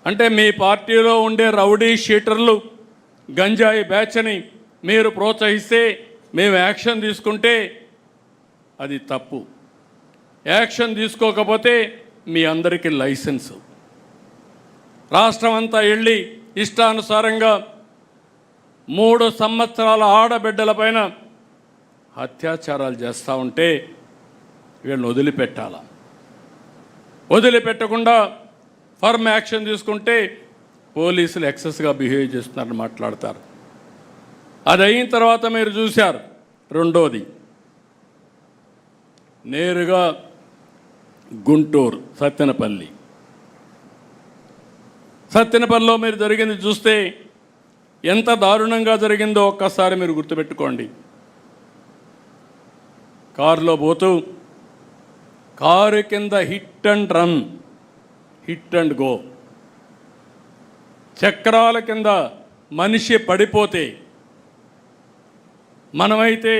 అంటే మీ పార్టీలో ఉండే రౌడీ షీటర్లు గంజాయి బ్యాచ్ని మీరు ప్రోత్సహిస్తే మేము యాక్షన్ తీసుకుంటే అది తప్పు. యాక్షన్ తీసుకోకపోతే మీ అందరికీ లైసెన్సు. రాష్ట్రం అంతా వెళ్ళి ఇష్టానుసారంగా 3 సంవత్సరాల ఆడబిడ్డలపైన అత్యాచారాలు చేస్తూ ఉంటే వీళ్ళని వదిలిపెట్టాల. వదిలిపెట్టకుండా ఫర్మ్ యాక్షన్ తీసుకుంటే పోలీసులు ఎక్సెస్గా బిహేవ్ చేస్తున్నారని మాట్లాడతారు. అది అయిన తర్వాత మీరు చూశారు. రెండోది నేరుగా గుంటూరు సత్తెనపల్లిలో మీరు జరిగింది చూస్తే ఎంత దారుణంగా జరిగిందో ఒక్కసారి మీరు గుర్తుపెట్టుకోండి. కారులో పోతూ కారు కింద హిట్ అండ్ గో, చక్రాల కింద మనిషి పడిపోతే మనమైతే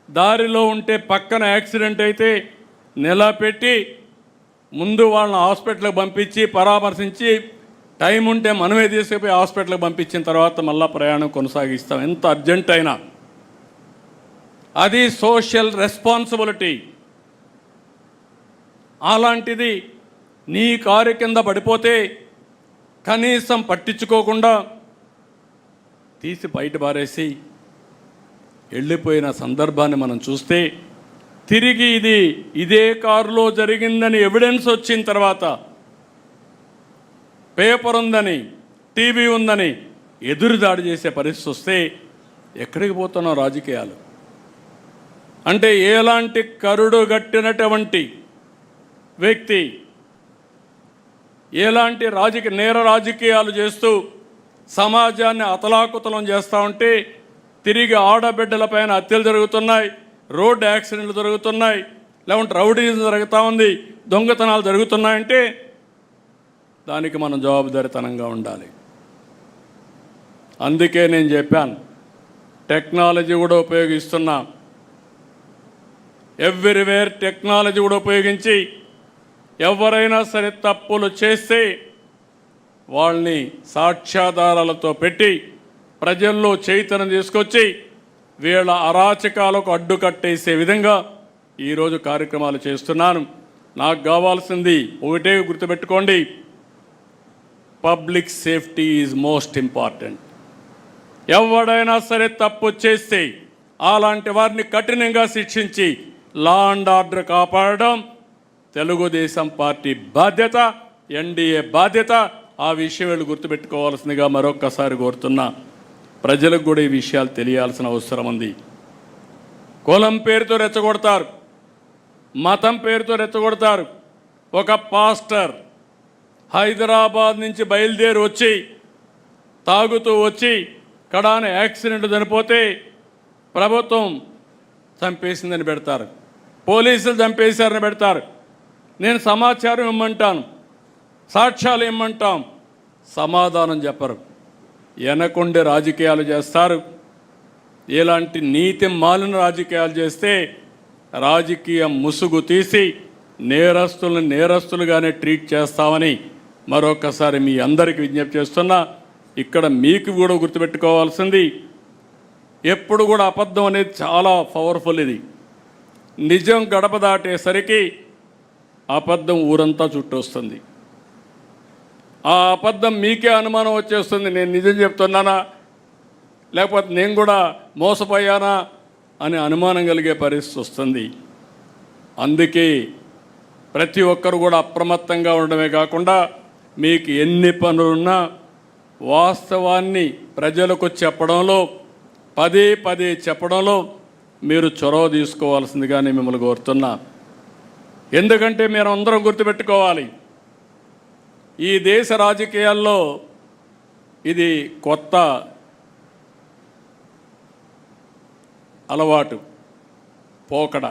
దారిలో ఉంటే పక్కన యాక్సిడెంట్ అయితే నిలబెట్టి ముందు వాళ్ళని హాస్పిటల్కి పంపించి పరామర్శించి టైం ఉంటే మనమే తీసుకుపోయి హాస్పిటల్కి పంపించిన తర్వాత మళ్ళీ ప్రయాణం కొనసాగిస్తాం, ఎంత అర్జెంట్ అయినా. అది సోషల్ రెస్పాన్సిబిలిటీ. అలాంటిది నీ కారు కింద పడిపోతే కనీసం పట్టించుకోకుండా తీసి బయట పారేసి వెళ్ళిపోయిన సందర్భాన్ని మనం చూస్తే, తిరిగి ఇదే కారులో జరిగిందని ఎవిడెన్స్ వచ్చిన తర్వాత, పేపర్ ఉందని టీవీ ఉందని ఎదురుదాడి చేసే పరిస్థితి వస్తే ఎక్కడికి పోతున్నాం రాజకీయాలు? అంటే ఎలాంటి కరుడు గట్టినటువంటి వ్యక్తి ఎలాంటి నేర రాజకీయాలు చేస్తూ సమాజాన్ని అతలాకుతలం చేస్తూ ఉంటే తిరిగి ఆడబిడ్డలపైన హత్యలు జరుగుతున్నాయి, రోడ్డు యాక్సిడెంట్లు జరుగుతున్నాయి, లేకుంటే రౌడీజం జరుగుతూ ఉంది, దొంగతనాలు జరుగుతున్నాయంటే దానికి మనం జవాబుదారీతనంగా ఉండాలి. అందుకే నేను చెప్పాను, టెక్నాలజీ కూడా ఉపయోగిస్తున్నాం. ఎవ్రీవేర్ టెక్నాలజీ కూడా ఉపయోగించి ఎవరైనా సరే తప్పులు చేస్తే వాళ్ళని సాక్ష్యాధారాలతో పెట్టి ప్రజల్లో చైతన్యం తీసుకొచ్చి వీళ్ళ అరాచకాలకు అడ్డుకట్టేసే విధంగా ఈరోజు కార్యక్రమాలు చేస్తున్నాను. నాకు కావాల్సింది ఒకటే గుర్తుపెట్టుకోండి, public safety is most important. ఎవడైనా సరే తప్పు చేస్తే అలాంటి వారిని కఠినంగా శిక్షించి లా అండ్ ఆర్డర్ కాపాడడం తెలుగుదేశం పార్టీ బాధ్యత, ఎన్డీఏ బాధ్యత. ఆ విషయం వీళ్ళు గుర్తుపెట్టుకోవాల్సిందిగా మరొక్కసారి కోరుతున్నా. ప్రజలకు కూడా ఈ విషయాలు తెలియాల్సిన అవసరం ఉంది. కులం పేరుతో రెచ్చగొడతారు, మతం పేరుతో రెచ్చగొడతారు. ఒక పాస్టర్ హైదరాబాద్ నుంచి బయలుదేరి వచ్చి తాగుతూ వచ్చి కడాన యాక్సిడెంట్ చనిపోతే ప్రభుత్వం చంపేసిందని పెడతారు, పోలీసులు చంపేశారని పెడతారు. నేను సమాచారం ఇమ్మంటాను, సాక్ష్యాలు ఇమ్మంటాం, సమాధానం చెప్పరు. వెనకుండే రాజకీయాలు చేస్తారు. ఇలాంటి నీతి మాలిన రాజకీయాలు చేస్తే రాజకీయ ముసుగు తీసి నేరస్తులుగానే ట్రీట్ చేస్తామని మరొకసారి మీ అందరికీ విజ్ఞప్తి చేస్తున్నా. ఇక్కడ మీకు కూడా గుర్తుపెట్టుకోవాల్సింది, ఎప్పుడు కూడా అబద్ధం అనేది చాలా పవర్ఫుల్. ఇది నిజం గడప దాటేసరికి అబద్ధం ఊరంతా చుట్టొస్తుంది. ఆ అబద్ధం మీకే అనుమానం వచ్చేస్తుంది, నేను నిజం చెప్తున్నానా లేకపోతే నేను కూడా మోసపోయానా అని అనుమానం కలిగే పరిస్థితి వస్తుంది. అందుకే ప్రతి ఒక్కరు కూడా అప్రమత్తంగా ఉండడమే కాకుండా మీకు ఎన్ని పనులున్నా వాస్తవాన్ని ప్రజలకు చెప్పడంలో, పదే చెప్పడంలో మీరు చొరవ తీసుకోవాల్సిందిగా నేను మిమ్మల్ని కోరుతున్నా. ఎందుకంటే మీరు అందరం గుర్తుపెట్టుకోవాలి, ఈ దేశ రాజకీయాల్లో ఇది కొత్త అలవాటు, పోకడ.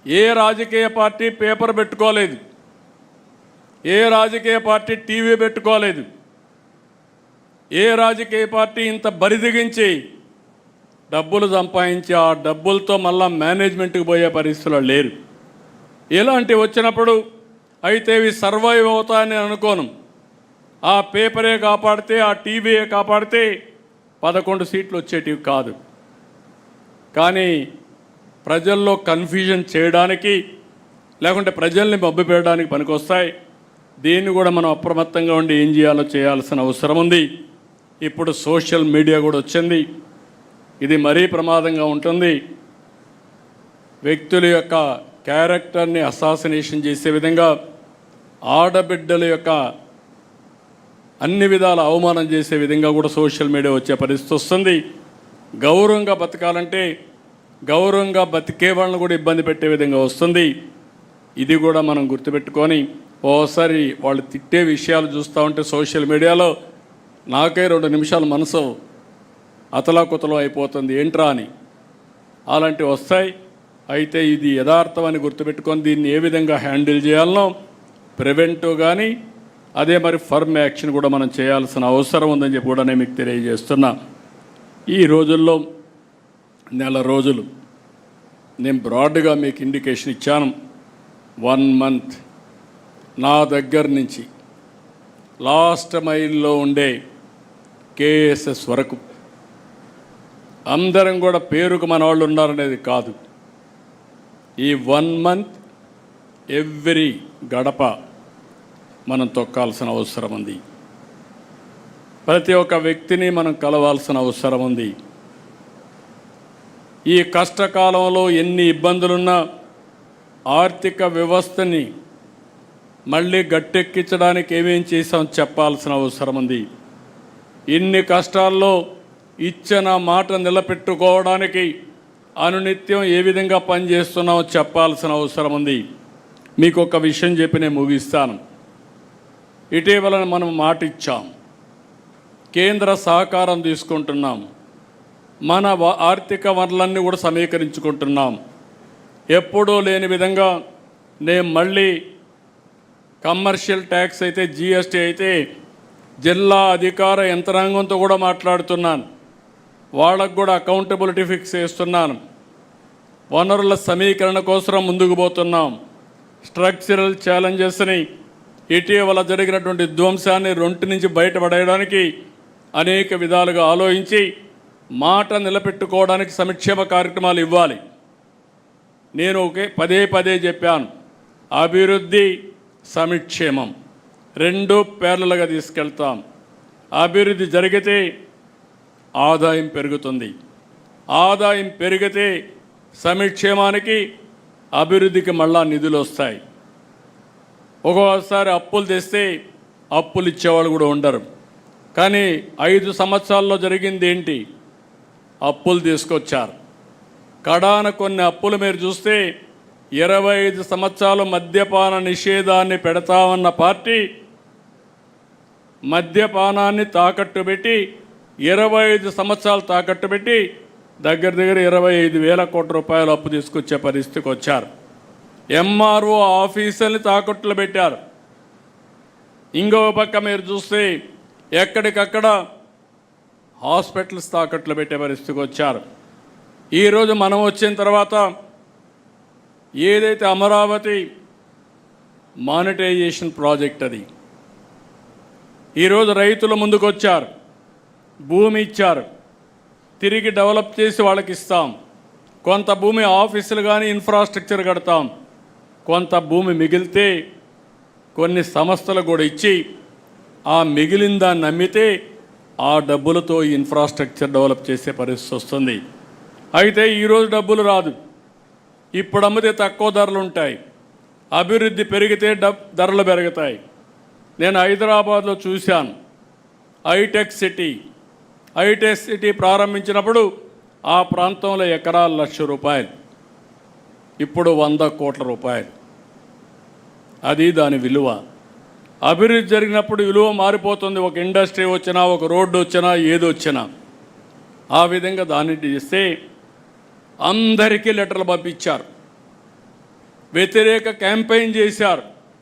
ఏ రాజకీయ పార్టీ పేపర్ పెట్టుకోలేదు, ఏ రాజకీయ పార్టీ టీవీ పెట్టుకోలేదు, ఏ రాజకీయ పార్టీ ఇంత బరిదిగించి డబ్బులు సంపాదించి ఆ డబ్బులతో మళ్ళా మేనేజ్మెంట్కి పోయే పరిస్థితుల్లో లేరు. ఇలాంటివి వచ్చినప్పుడు అయితే ఇవి సర్వైవ్ అవుతాయని అనుకోను. ఆ పేపరే కాపాడితే, ఆ టీవీయే కాపాడితే 11 సీట్లు వచ్చేటివి కాదు. కానీ ప్రజల్లో కన్ఫ్యూజన్ చేయడానికి, లేకుంటే ప్రజల్ని మభ్యపెట్టడానికి పనికొస్తాయి. దీన్ని కూడా మనం అప్రమత్తంగా ఉండి ఏం చేయాలో చేయాల్సిన అవసరం ఉంది. ఇప్పుడు సోషల్ మీడియా కూడా వచ్చింది. ఇది మరీ ప్రమాదంగా ఉంటుంది. వ్యక్తుల యొక్క క్యారెక్టర్ని అసాసినేషన్ చేసే విధంగా, ఆడబిడ్డల యొక్క అన్ని విధాల అవమానం చేసే విధంగా కూడా సోషల్ మీడియా వచ్చే పరిస్థితి వస్తుంది. గౌరవంగా బతకాలంటే గౌరవంగా బతికే వాళ్ళని కూడా ఇబ్బంది పెట్టే విధంగా వస్తుంది. ఇది కూడా మనం గుర్తుపెట్టుకొని, ఓసారి వాళ్ళు తిట్టే విషయాలు చూస్తూ ఉంటే సోషల్ మీడియాలో నాకే 2 నిమిషాలు మనసు అతలాకుతలం అయిపోతుంది, ఏంట్రా అని. అలాంటివి వస్తాయి. అయితే ఇది యథార్థమని గుర్తుపెట్టుకొని దీన్ని ఏ విధంగా హ్యాండిల్ చేయాలనో ప్రివెంటివ్ కానీ, అదే మరి ఫర్మ్ యాక్షన్ కూడా మనం చేయాల్సిన అవసరం ఉందని చెప్పి కూడా నేను మీకు తెలియజేస్తున్నా. ఈ రోజుల్లో నెల రోజులు నేను బ్రాడ్గా మీకు ఇండికేషన్ ఇచ్చాను. 1 మంత్ నా దగ్గర నుంచి లాస్ట్ మైల్లో ఉండే కేఎస్ఎస్ వరకు అందరం కూడా పేరుకు మన వాళ్ళు ఉన్నారనేది కాదు. ఈ 1 మంత్ ఎవ్రీ గడప మనం తొక్కాల్సిన అవసరం ఉంది. ప్రతి ఒక్క వ్యక్తిని మనం కలవాల్సిన అవసరం ఉంది. ఈ కష్టకాలంలో ఎన్ని ఇబ్బందులున్నా ఆర్థిక వ్యవస్థని మళ్ళీ గట్టెక్కించడానికి ఏమేం చేసాం చెప్పాల్సిన అవసరం ఉంది. ఇన్ని కష్టాల్లో ఇచ్చిన మాట నిలబెట్టుకోవడానికి అనునిత్యం ఏ విధంగా పనిచేస్తున్నామో చెప్పాల్సిన అవసరం ఉంది. మీకు ఒక విషయం చెప్పి నేను ముగిస్తాను. ఇటీవల మనం మాట ఇచ్చాం, కేంద్ర సహకారం తీసుకుంటున్నాం, మన ఆర్థిక వనరులన్నీ కూడా సమీకరించుకుంటున్నాం. ఎప్పుడూ లేని విధంగా నేను మళ్ళీ కమర్షియల్ ట్యాక్స్ అయితే, జిఎస్టీ అయితే జిల్లా అధికార యంత్రాంగంతో కూడా మాట్లాడుతున్నాను. వాళ్ళకు కూడా అకౌంటబిలిటీ ఫిక్స్ చేస్తున్నాను. వనరుల సమీకరణ కోసం ముందుకు పోతున్నాం. స్ట్రక్చరల్ ఛాలెంజెస్ని, ఇటీవల జరిగినటువంటి ధ్వంసాన్ని 2 నుంచి బయటపడేయడానికి అనేక విధాలుగా ఆలోచించి మాట నిలబెట్టుకోవడానికి సంక్షేమ కార్యక్రమాలు ఇవ్వాలి. నేను పదే పదే చెప్పాను, అభివృద్ధి సంక్షేమం 2 ప్యారలల్గా తీసుకెళ్తాం. అభివృద్ధి జరిగితే ఆదాయం పెరుగుతుంది, ఆదాయం పెరిగితే సంక్షేమానికి అభివృద్ధికి మళ్ళా నిధులు వస్తాయి. ఒక్కొక్కసారి అప్పులు తెస్తే అప్పులు ఇచ్చేవాళ్ళు కూడా ఉండరు. కానీ 5 సంవత్సరాల్లో జరిగింది ఏంటి? అప్పులు తీసుకొచ్చారు. కడాన కొన్ని అప్పులు మీరు చూస్తే 25 సంవత్సరాలు మద్యపాన నిషేధాన్ని పెడతామన్న పార్టీ మద్యపానాన్ని తాకట్టు పెట్టి 25 సంవత్సరాలు తాకట్టు పెట్టి దగ్గర 25,000 కోట్ల రూపాయలు అప్పు తీసుకొచ్చే పరిస్థితికి వచ్చారు. ఎంఆర్ఓ ఆఫీసుల్ని తాకట్టులు పెట్టారు. ఇంకో పక్క మీరు చూస్తే ఎక్కడికక్కడ హాస్పిటల్స్ తాకట్లు పెట్టే పరిస్థితికి వచ్చారు. ఈరోజు మనం వచ్చిన తర్వాత ఏదైతే అమరావతి మానిటైజేషన్ ప్రాజెక్ట్, అది ఈరోజు రైతుల ముందుకు వచ్చారు, భూమి ఇచ్చారు, తిరిగి డెవలప్ చేసి వాళ్ళకి ఇస్తాం. కొంత భూమి ఆఫీసులు కానీ ఇన్ఫ్రాస్ట్రక్చర్ కడతాం. కొంత భూమి మిగిలితే కొన్ని సంస్థలు కూడా ఇచ్చి ఆ మిగిలిన దాన్ని అమ్మితే ఆ డబ్బులతో ఇన్ఫ్రాస్ట్రక్చర్ డెవలప్ చేసే పరిస్థితి వస్తుంది. అయితే ఈరోజు డబ్బులు రాదు, ఇప్పుడు అమ్మితే తక్కువ ధరలు ఉంటాయి. అభివృద్ధి పెరిగితే ధరలు పెరుగుతాయి. నేను హైదరాబాద్లో చూశాను, హైటెక్ సిటీ ప్రారంభించినప్పుడు ఆ ప్రాంతంలో ఎకరాలు 1,00,000 రూపాయలు, ఇప్పుడు 100 కోట్ల రూపాయలు. అది దాని విలువ. అభివృద్ధి జరిగినప్పుడు విలువ మారిపోతుంది. ఒక ఇండస్ట్రీ వచ్చినా, ఒక రోడ్డు వచ్చినా, ఏది వచ్చినా ఆ విధంగా దాన్ని చేస్తే అందరికీ లెటర్లు పంపించారు, వ్యతిరేక క్యాంపెయిన్ చేశారు.